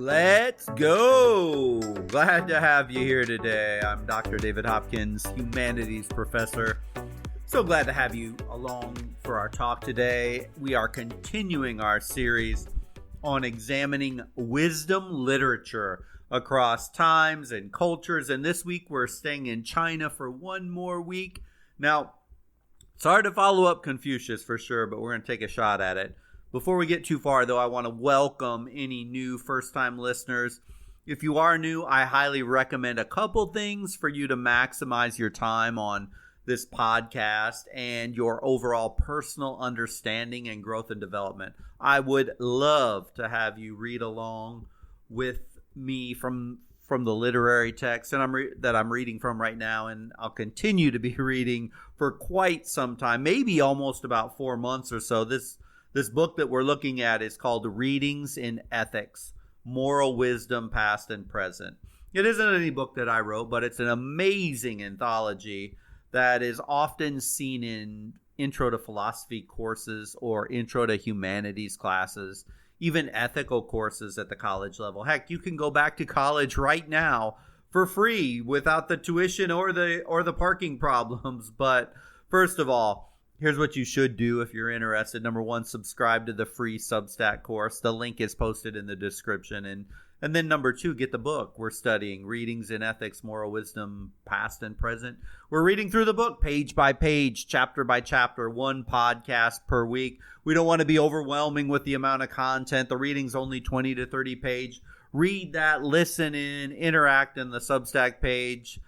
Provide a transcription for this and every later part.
Let's go! Glad to have you here today. I'm Dr. David Hopkins, humanities professor. So glad to have you along for our talk today. We are continuing our series on examining wisdom literature across times and cultures. And this week we're staying in China for one more week. Now, it's hard to follow up Confucius for sure, but we're going to take a shot at it. Before we get too far, though, I want to welcome any new first-time listeners. If you are new, I highly recommend a couple things for you to maximize your time on this podcast and your overall personal understanding and growth and development. I would love to have you read along with me from the literary text that I'm reading from right now, and I'll continue to be reading for quite some time, maybe almost about 4 months or so. This book that we're looking at is called Readings in Ethics, Moral Wisdom, Past and Present. It isn't any book that I wrote, but it's an amazing anthology that is often seen in intro to philosophy courses or intro to humanities classes, even ethical courses at the college level. Heck, you can go back to college right now for free without the tuition or the parking problems. But first of all, here's what you should do if you're interested. Number one, subscribe to the free Substack course. The link is posted in the description. And then number two, get the book. We're studying Readings in Ethics, Moral Wisdom, Past and Present. We're reading through the book page by page, chapter by chapter, one podcast per week. We don't want to be overwhelming with the amount of content. The reading's only 20 to 30 page. Read that, listen in, interact in the Substack page.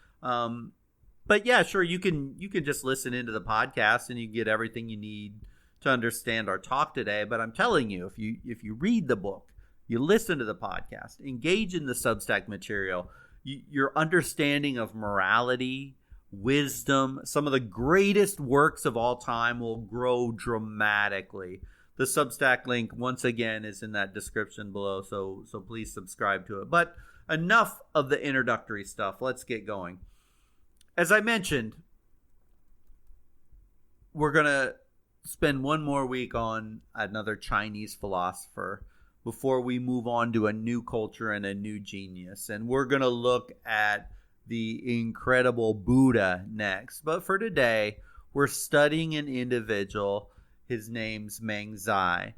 But yeah, sure, you can just listen into the podcast and you get everything you need to understand our talk today. But I'm telling you, if you read the book, you listen to the podcast, engage in the Substack material, your understanding of morality, wisdom, some of the greatest works of all time will grow dramatically. The Substack link, once again, is in that description below, so please subscribe to it. But enough of the introductory stuff. Let's get going. As I mentioned, we're going to spend one more week on another Chinese philosopher before we move on to a new culture and a new genius. And we're going to look at the incredible Buddha next. But for today, we're studying an individual. His name's Meng Zai,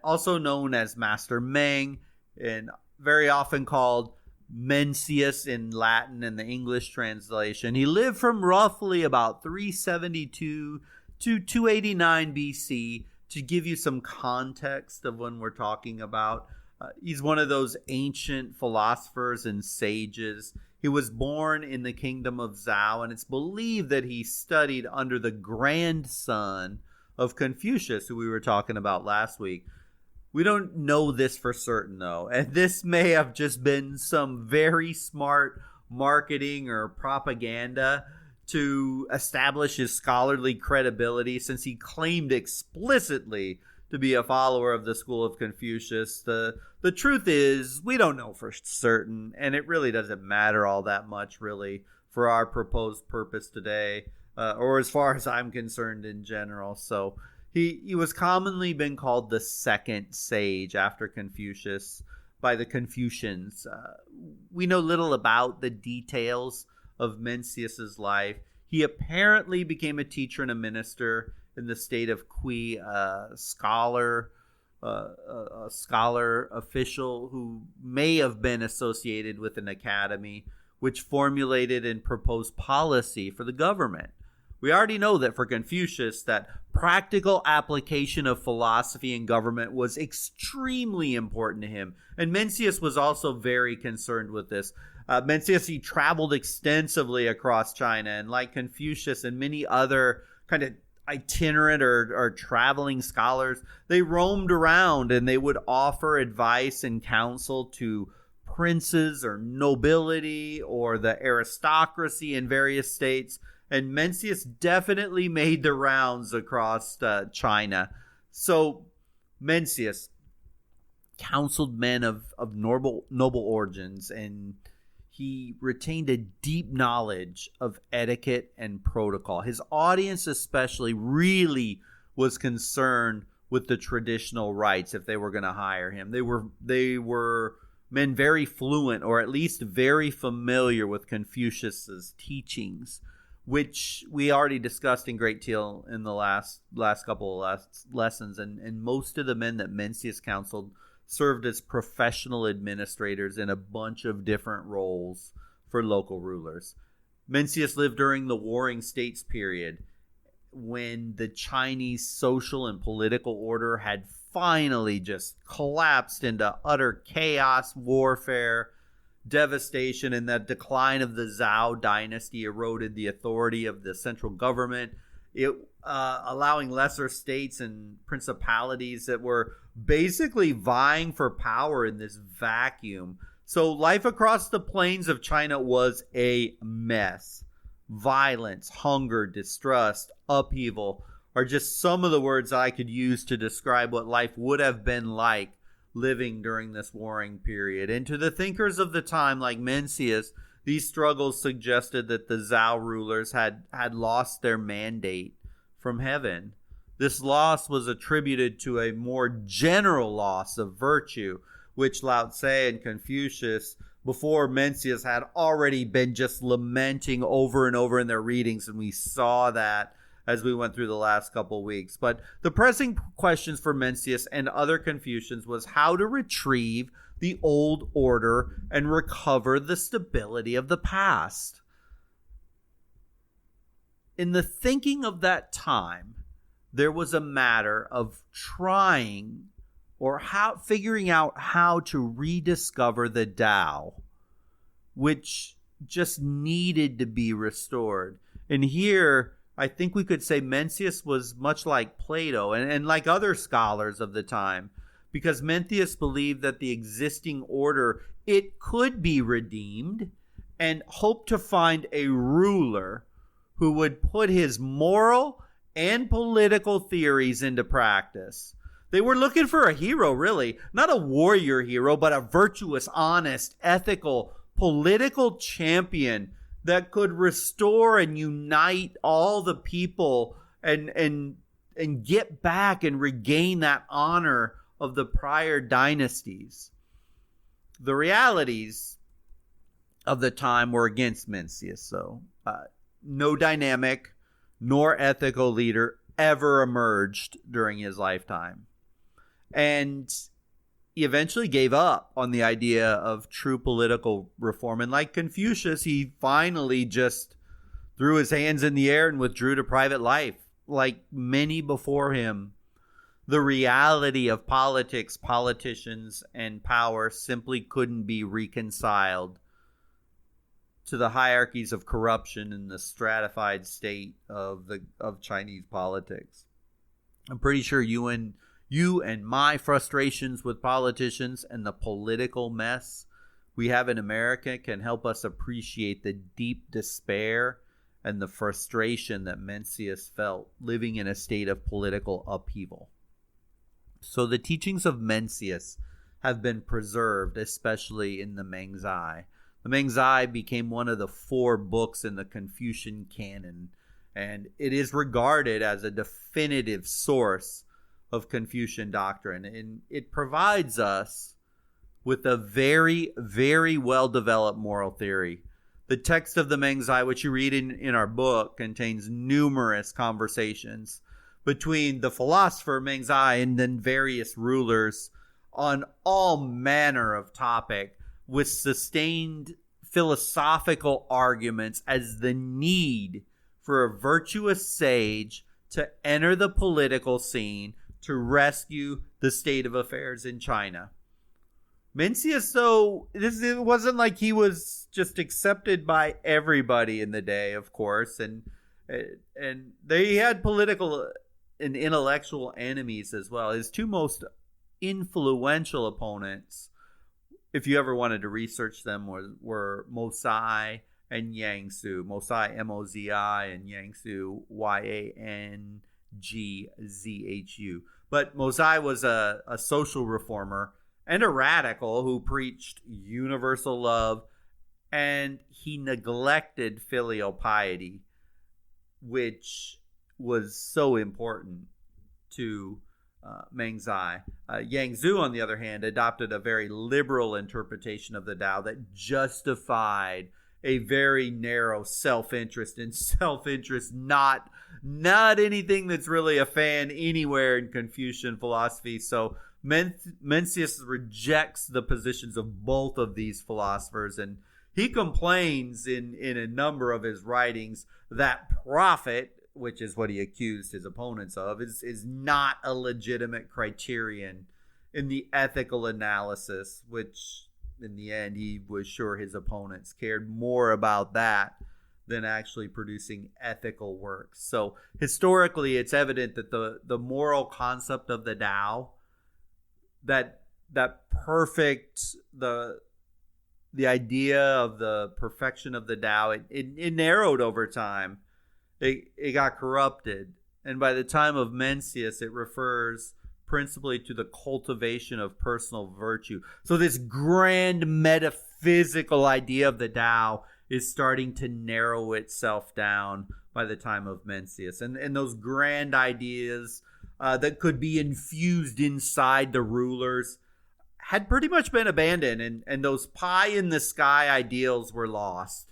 also known as Master Meng, and very often called Mencius in Latin and the English translation. He lived from roughly about 372 to 289 BC. To give you some context of when we're talking about, he's one of those ancient philosophers and sages. He was born in the kingdom of Zhou, and it's believed that he studied under the grandson of Confucius, who we were talking about last week. We don't know this for certain, though, and this may have just been some very smart marketing or propaganda to establish his scholarly credibility, since he claimed explicitly to be a follower of the school of Confucius. The truth is, we don't know for certain, and it really doesn't matter all that much, really, for our proposed purpose today, or as far as I'm concerned in general. So He was commonly been called the second sage after Confucius by the Confucians. We know little about the details of Mencius's life. He apparently became a teacher and a minister in the state of Qi, a scholar official who may have been associated with an academy which formulated and proposed policy for the government. We already know that for Confucius, that practical application of philosophy and government was extremely important to him. And Mencius was also very concerned with this. Mencius, he traveled extensively across China, and like Confucius and many other kind of itinerant or traveling scholars, they roamed around and they would offer advice and counsel to princes or nobility or the aristocracy in various states. And Mencius definitely made the rounds across China. So Mencius counseled men of noble origins, and he retained a deep knowledge of etiquette and protocol. His audience especially really was concerned with the traditional rites if they were going to hire him. They were men very fluent or at least very familiar with Confucius's teachings, which we already discussed in great deal in the last couple of lessons. And most of the men that Mencius counseled served as professional administrators in a bunch of different roles for local rulers. Mencius lived during the Warring States period, when the Chinese social and political order had finally just collapsed into utter chaos, warfare, devastation, and the decline of the Zhao dynasty eroded the authority of the central government, allowing lesser states and principalities that were basically vying for power in this vacuum. So life across the plains of China was a mess. Violence, hunger, distrust, upheaval are just some of the words I could use to describe what life would have been like living during this warring period. And to the thinkers of the time, like Mencius, these struggles suggested that the Zhao rulers had lost their mandate from heaven. This loss was attributed to a more general loss of virtue, which Lao Tse and Confucius before Mencius had already been just lamenting over and over in their readings, and we saw that as we went through the last couple weeks. But the pressing questions for Mencius and other Confucians was how to retrieve the old order and recover the stability of the past. In the thinking of that time, there was a matter of trying or figuring out how to rediscover the Tao, which just needed to be restored. And here, I think we could say Mencius was much like Plato and like other scholars of the time, because Mencius believed that the existing order, it could be redeemed, and hoped to find a ruler who would put his moral and political theories into practice. They were looking for a hero, really. Not a warrior hero, but a virtuous, honest, ethical, political champion that could restore and unite all the people and get back and regain that honor of the prior dynasties. The realities of the time were against Mencius. So no dynamic nor ethical leader ever emerged during his lifetime. And he eventually gave up on the idea of true political reform. And like Confucius, he finally just threw his hands in the air and withdrew to private life. Like many before him, the reality of politics, politicians, and power simply couldn't be reconciled to the hierarchies of corruption and the stratified state of Chinese politics. I'm pretty sure you and my frustrations with politicians and the political mess we have in America can help us appreciate the deep despair and the frustration that Mencius felt living in a state of political upheaval. So the teachings of Mencius have been preserved, especially in the Mencius. The Mencius became one of the 4 books in the Confucian canon, and it is regarded as a definitive source of Confucian doctrine. And it provides us with a very, very well-developed moral theory. The text of the Mencius, which you read in our book, contains numerous conversations between the philosopher Mencius and then various rulers on all manner of topic, with sustained philosophical arguments as the need for a virtuous sage to enter the political scene to rescue the state of affairs in China. Mencius, though, it wasn't like he was just accepted by everybody in the day, of course, and they had political and intellectual enemies as well. His 2 most influential opponents, if you ever wanted to research them, were Mosai and Yangsu. Mosai, M-O-Z-I, and Yangsu, Y-A-N-G-Z-H-U. But Mosai was a social reformer and a radical who preached universal love, and he neglected filial piety, which was so important to Mengzai. Yang Zhu, on the other hand, adopted a very liberal interpretation of the Tao that justified a very narrow self-interest, and self-interest not anything that's really a fan anywhere in Confucian philosophy. So Mencius rejects the positions of both of these philosophers, and he complains in a number of his writings that profit, which is what he accused his opponents of, is not a legitimate criterion in the ethical analysis, which in the end he was sure his opponents cared more about that than actually producing ethical works. So historically, it's evident that the moral concept of the Tao, that perfect, the idea of the perfection of the Tao, it narrowed over time. It got corrupted. And by the time of Mencius, it refers principally to the cultivation of personal virtue. So this grand metaphysical idea of the Tao is starting to narrow itself down by the time of Mencius. And those grand ideas that could be infused inside the rulers had pretty much been abandoned. And those pie-in-the-sky ideals were lost.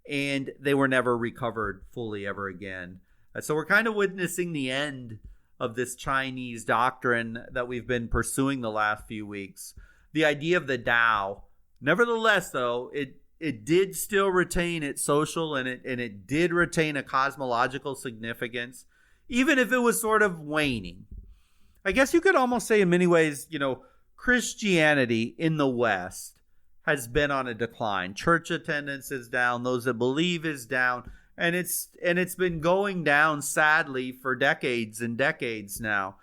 And they were never recovered fully ever again. So we're kind of witnessing the end of this Chinese doctrine that we've been pursuing the last few weeks. The idea of the Tao. Nevertheless, though, it did still retain its social and it did retain a cosmological significance, even if it was sort of waning. I guess you could almost say in many ways, Christianity in the West has been on a decline. Church attendance is down. Those that believe is down. And it's been going down, sadly, for decades and decades now.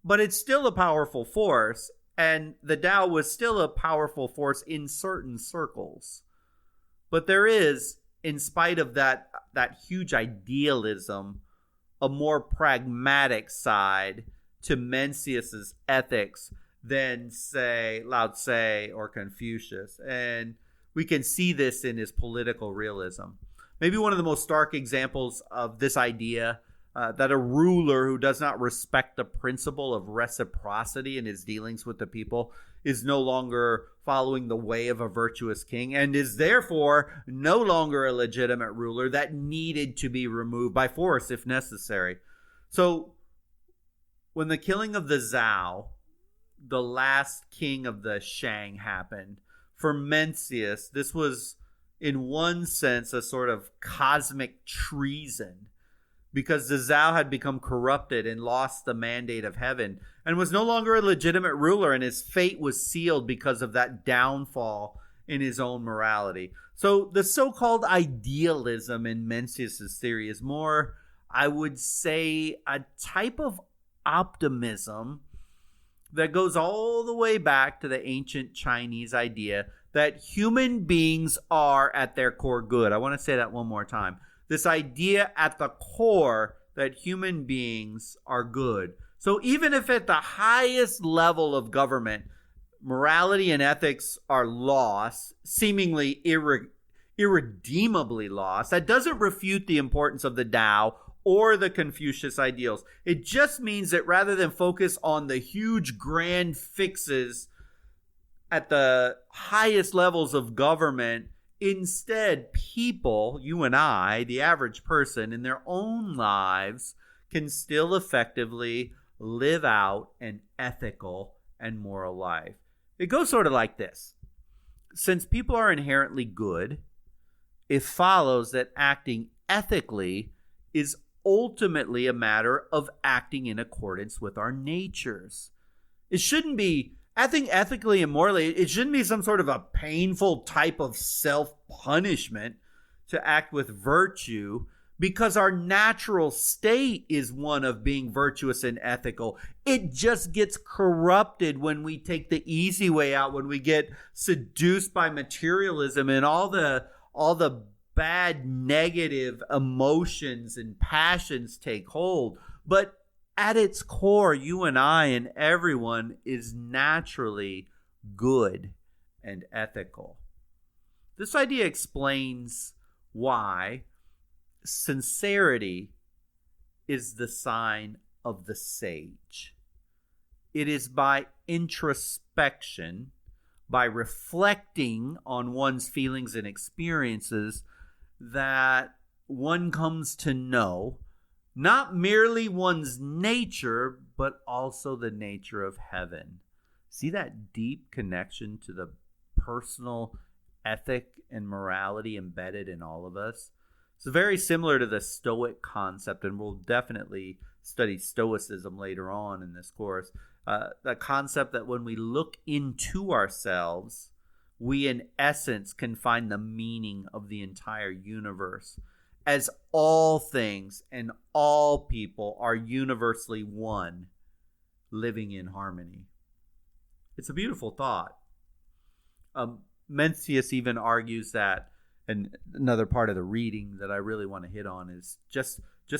But it's still a powerful force. And the Tao was still a powerful force in certain circles. But there is, in spite of that huge idealism, a more pragmatic side to Mencius's ethics than, say, Lao Tse or Confucius. And we can see this in his political realism. Maybe one of the most stark examples of this idea that a ruler who does not respect the principle of reciprocity in his dealings with the people is no longer following the way of a virtuous king and is therefore no longer a legitimate ruler that needed to be removed by force if necessary. So when the killing of the Zhao, the last king of the Shang, happened, for Mencius, this was in one sense a sort of cosmic treason, because the Zhao had become corrupted and lost the mandate of heaven and was no longer a legitimate ruler, and his fate was sealed because of that downfall in his own morality. So the so-called idealism in Mencius's theory is more, I would say, a type of optimism that goes all the way back to the ancient Chinese idea that human beings are at their core good. I want to say that one more time. This idea at the core that human beings are good. So even if at the highest level of government, morality and ethics are lost, seemingly irredeemably lost, that doesn't refute the importance of the Tao or the Confucius ideals. It just means that rather than focus on the huge grand fixes at the highest levels of government, instead, people, you and I, the average person, in their own lives, can still effectively live out an ethical and moral life. It goes sort of like this. Since people are inherently good, it follows that acting ethically is ultimately a matter of acting in accordance with our natures. It shouldn't be acting ethically and morally. It shouldn't be some sort of a painful type of self-punishment to act with virtue, because our natural state is one of being virtuous and ethical. It just gets corrupted when we take the easy way out, when we get seduced by materialism and all the bad negative emotions and passions take hold. But at its core, you and I and everyone is naturally good and ethical. This idea explains why sincerity is the sign of the sage. It is by introspection, by reflecting on one's feelings and experiences, that one comes to know not merely one's nature, but also the nature of heaven. See that deep connection to the personal ethic and morality embedded in all of us? It's very similar to the Stoic concept, and we'll definitely study Stoicism later on in this course. The concept that when we look into ourselves, we in essence can find the meaning of the entire universe, as all things and all people are universally one, living in harmony. It's a beautiful thought. Mencius even argues that, and another part of the reading that I really want to hit on is just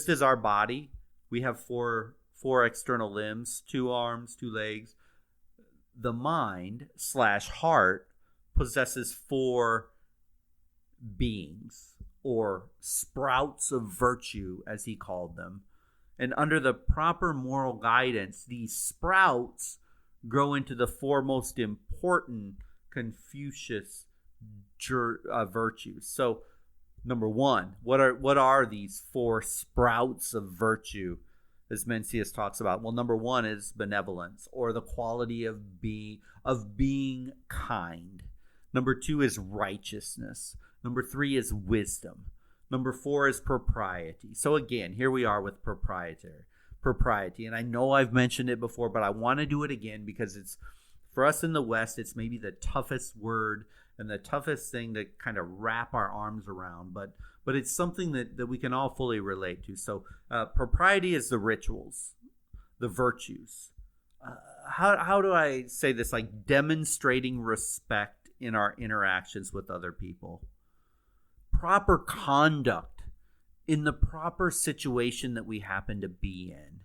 as our body, we have four external limbs, 2 arms, 2 legs. The mind/heart possesses 4 beings, or sprouts of virtue, as he called them. And under the proper moral guidance, these sprouts grow into the 4 most important Confucius virtues. So, number 1, what are these 4 sprouts of virtue, as Mencius talks about? Well, number 1 is benevolence, or the quality of being kind. Number 2 is righteousness. Number 3 is wisdom. Number 4 is propriety. So again, here we are with propriety. And I know I've mentioned it before, but I want to do it again because it's, for us in the West, it's maybe the toughest word and the toughest thing to kind of wrap our arms around. But it's something that we can all fully relate to. So propriety is the rituals, the virtues. How do I say this? Like demonstrating respect in our interactions with other people. Proper conduct in the proper situation that we happen to be in.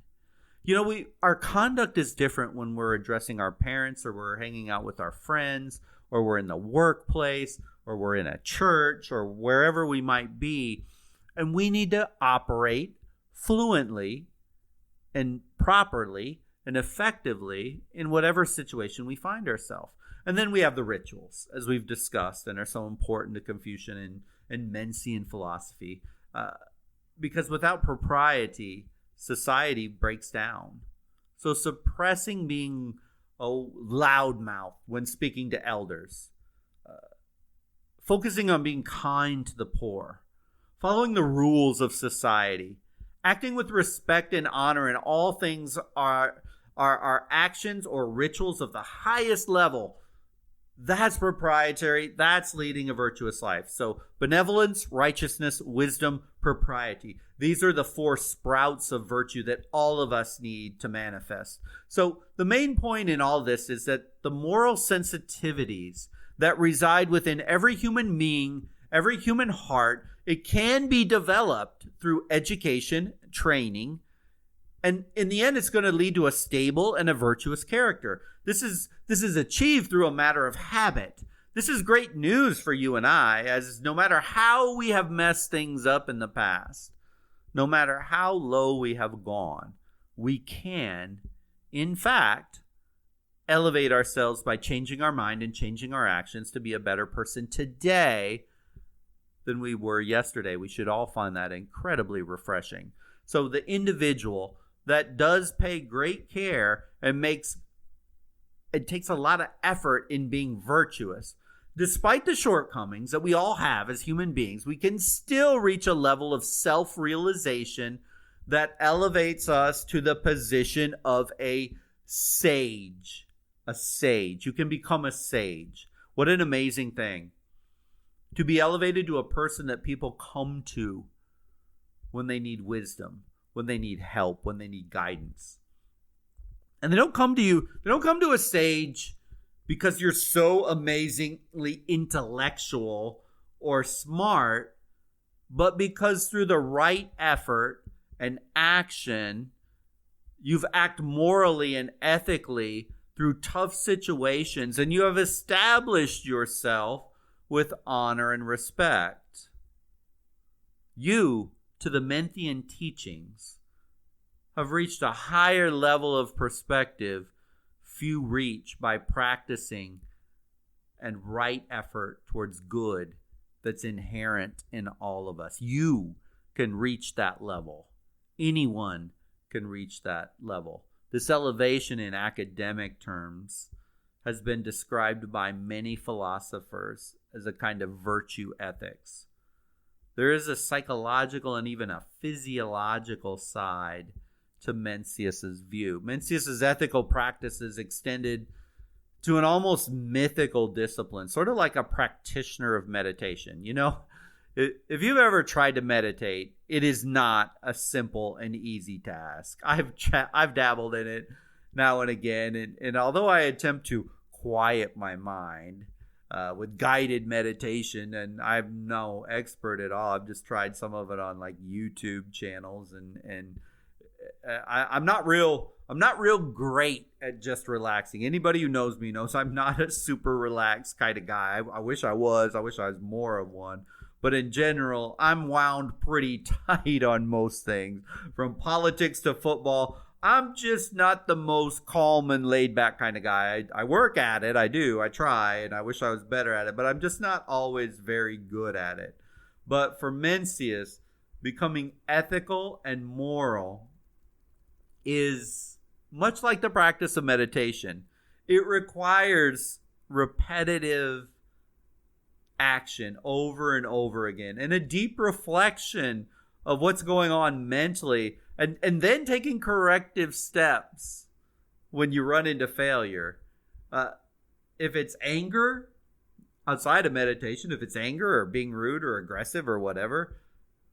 You know, our conduct is different when we're addressing our parents, or we're hanging out with our friends, or we're in the workplace, or we're in a church, or wherever we might be. And we need to operate fluently and properly and effectively in whatever situation we find ourselves. And then we have the rituals, as we've discussed, and are so important to Confucian and Mencian philosophy. Because without propriety, society breaks down. So suppressing being a loudmouth when speaking to elders, focusing on being kind to the poor, following the rules of society, acting with respect and honor in all things are actions or rituals of the highest level. That's proprietary. That's leading a virtuous life. So benevolence, righteousness, wisdom, propriety. These are the 4 sprouts of virtue that all of us need to manifest. So the main point in all this is that the moral sensitivities that reside within every human being, every human heart, it can be developed through education, training, and in the end, it's going to lead to a stable and a virtuous character. This is achieved through a matter of habit. This is great news for you and I, as no matter how we have messed things up in the past, no matter how low we have gone, we can, in fact, elevate ourselves by changing our mind and changing our actions to be a better person today than we were yesterday. We should all find that incredibly refreshing. So the individual that does pay great care and takes a lot of effort in being virtuous, despite the shortcomings that we all have as human beings, we can still reach a level of self-realization that elevates us to the position of a sage. A sage. You can become a sage. What an amazing thing. To be elevated to a person that people come to when they need wisdom, when they need help, when they need guidance. And they don't come to you, they don't come to a sage because you're so amazingly intellectual or smart, but because through the right effort and action, you've acted morally and ethically through tough situations, and you have established yourself with honor and respect. You, to the Mencian teachings, have reached a higher level of perspective few reach by practicing and right effort towards good that's inherent in all of us. You can reach that level. Anyone can reach that level. This elevation in academic terms has been described by many philosophers as a kind of virtue ethics. There is a psychological and even a physiological side to Mencius's view. Mencius's ethical practices extended to an almost mythical discipline, sort of like a practitioner of meditation. You know, if you've ever tried to meditate, it is not a simple and easy task. I've dabbled in it now and again, and although I attempt to quiet my mind with guided meditation, and I'm no expert at all. I've just tried some of it on like YouTube channels, and I'm not real great at just relaxing. Anybody who knows me knows I'm not a super relaxed kind of guy. I wish I was. I wish I was more of one. But in general, I'm wound pretty tight on most things, from politics to football. I'm just not the most calm and laid back kind of guy. I work at it. I do. I try, and I wish I was better at it, but I'm just not always very good at it. But for Mencius, becoming ethical and moral is much like the practice of meditation. It requires repetitive action over and over again, and a deep reflection of what's going on mentally, and then taking corrective steps when you run into failure. If it's anger, outside of meditation, if it's anger or being rude or aggressive or whatever,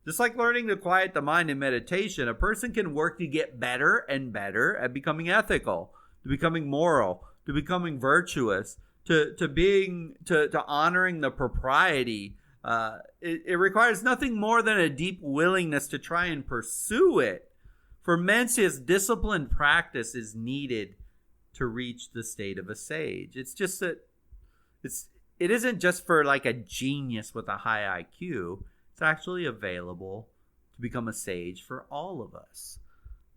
just like learning to quiet the mind in meditation, a person can work to get better and better at becoming ethical, to becoming moral, to becoming virtuous, to honoring the propriety. It requires nothing more than a deep willingness to try and pursue it. For Mencius, disciplined practice is needed to reach the state of a sage. It's just that it isn't just for like a genius with a high IQ. It's actually available to become a sage for all of us.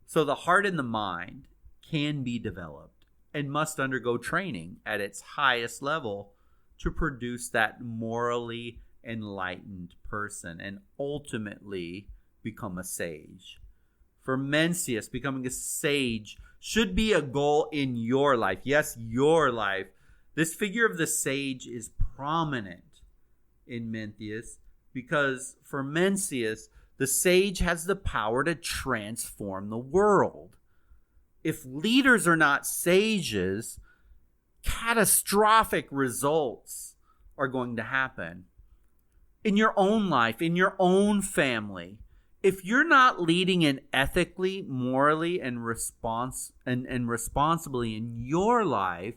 So the heart and the mind can be developed and must undergo training at its highest level to produce that morally enlightened person and ultimately become a sage. For Mencius, becoming a sage should be a goal in your life. Yes, your life. This figure of the sage is prominent in Mencius because for Mencius, the sage has the power to transform the world. If leaders are not sages, catastrophic results are going to happen. In your own life, in your own family, if you're not leading in ethically, morally, and responsibly in your life,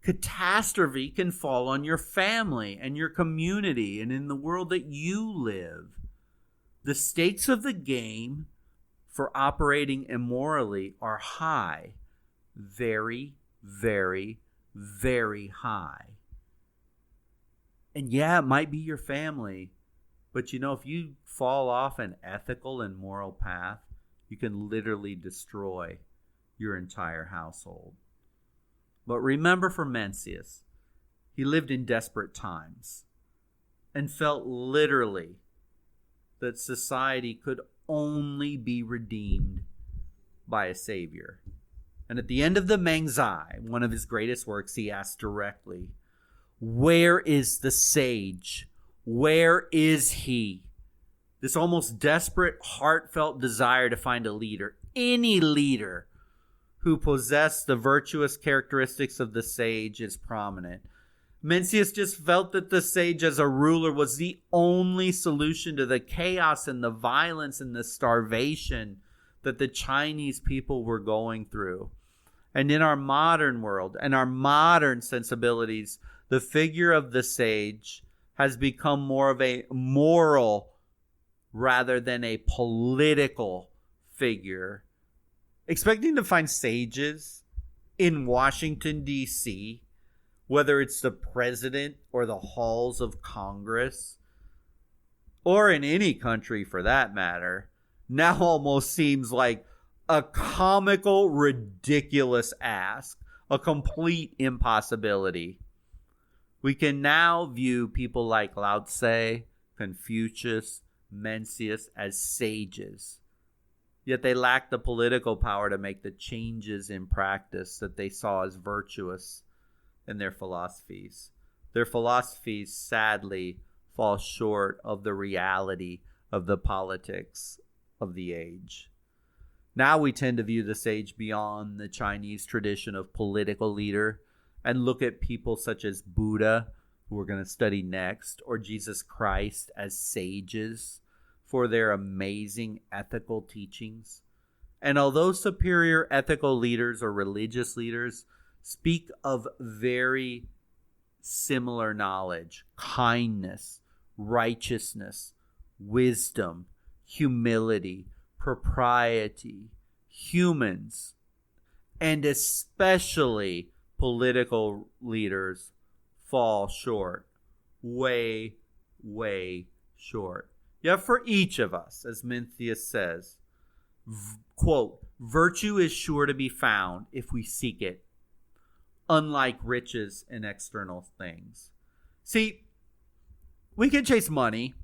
catastrophe can fall on your family and your community and in the world that you live. The stakes of the game for operating immorally are high. Very, very, very high. And yeah, it might be your family, but you know, if you fall off an ethical and moral path, you can literally destroy your entire household. But remember, for Mencius, he lived in desperate times and felt literally that society could only be redeemed by a savior. And at the end of the Mencius, one of his greatest works, he asked directly, "Where is the sage? Where is he?" This almost desperate, heartfelt desire to find a leader, any leader who possessed the virtuous characteristics of the sage, is prominent. Mencius just felt that the sage as a ruler was the only solution to the chaos and the violence and the starvation that the Chinese people were going through. And in our modern world and our modern sensibilities, the figure of the sage has become more of a moral rather than a political figure. Expecting to find sages in Washington, D.C., whether it's the president or the halls of Congress, or in any country for that matter, now almost seems like a comical, ridiculous ask. a complete impossibility. We can now view people like Lao Tse, Confucius, Mencius as sages. Yet they lacked the political power to make the changes in practice that they saw as virtuous in their philosophies. Their philosophies, sadly, fall short of the reality of the politics of the age. Now we tend to view the sage beyond the Chinese tradition of political leader and look at people such as Buddha, who we're going to study next, or Jesus Christ as sages for their amazing ethical teachings. And although superior ethical leaders or religious leaders speak of very similar knowledge, kindness, righteousness, wisdom, humility, propriety, humans, and especially political leaders fall short, way, way short. Yet for each of us, as Mencius says, quote, virtue is sure to be found if we seek it, unlike riches and external things. See, we can chase money,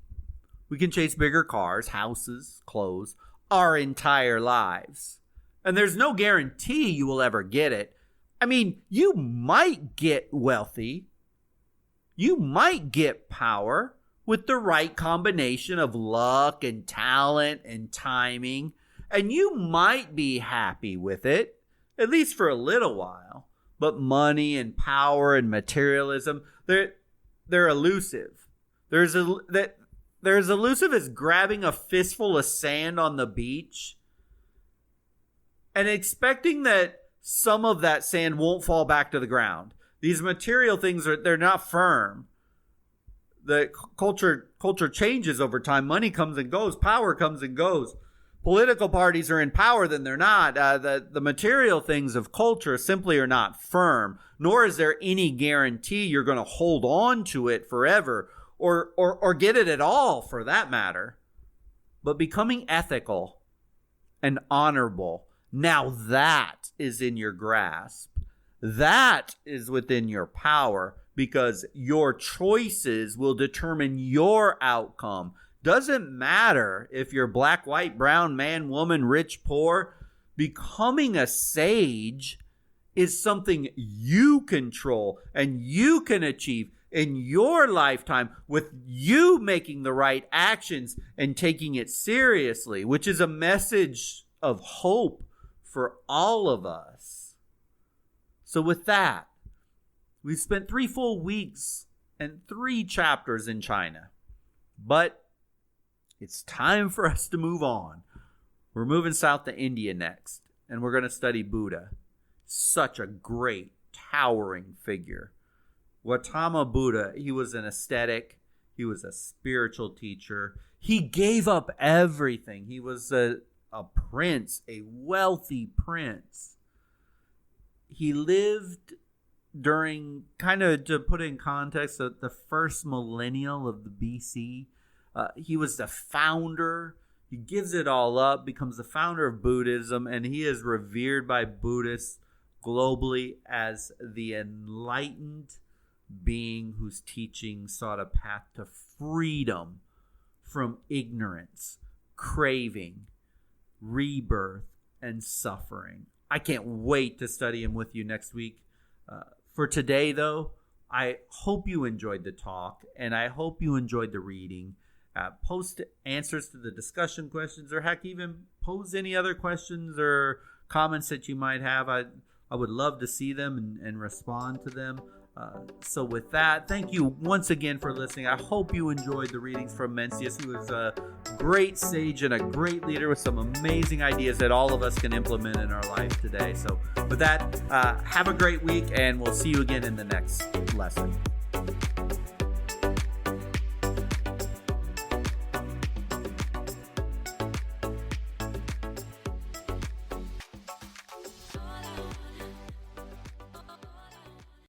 we can chase bigger cars, houses, clothes, our entire lives. And there's no guarantee you will ever get it. I mean, you might get wealthy, you might get power with the right combination of luck and talent and timing, and you might be happy with it, at least for a little while. But money and power and materialism, they're elusive. They're as elusive as grabbing a fistful of sand on the beach and expecting that some of that sand won't fall back to the ground. These material things, they're not firm. The culture changes over time. Money comes and goes. Power comes and goes. Political parties are in power, then they're not. The material things of culture simply are not firm, nor is there any guarantee you're going to hold on to it forever or get it at all, for that matter. But becoming ethical and honorable, now that is in your grasp. That is within your power, because your choices will determine your outcome. Doesn't matter if you're black, white, brown, man, woman, rich, poor. Becoming a sage is something you control and you can achieve in your lifetime with you making the right actions and taking it seriously, which is a message of hope for all of us. So with that, we've spent 3 full weeks and 3 chapters in China, but it's time for us to move on. We're moving south to India next, and we're going to study Buddha. Such a great, towering figure. Gautama Buddha, he was an ascetic. He was a spiritual teacher. He gave up everything. He was a prince, a wealthy prince. He lived during, kind of to put it in context, the first millennial of the BC. He was the founder. He gives it all up, becomes the founder of Buddhism, and he is revered by Buddhists globally as the enlightened being whose teaching sought a path to freedom from ignorance, craving, rebirth, and suffering. I can't wait to study him with you next week. For today, though, I hope you enjoyed the talk, and I hope you enjoyed the reading. Post answers to the discussion questions, or heck, even pose any other questions or comments that you might have. I would love to see them and respond to them. So with that, thank you once again for listening. I hope you enjoyed the readings from Mencius, who is a great sage and a great leader with some amazing ideas that all of us can implement in our life today. So with that, have a great week, and we'll see you again in the next lesson.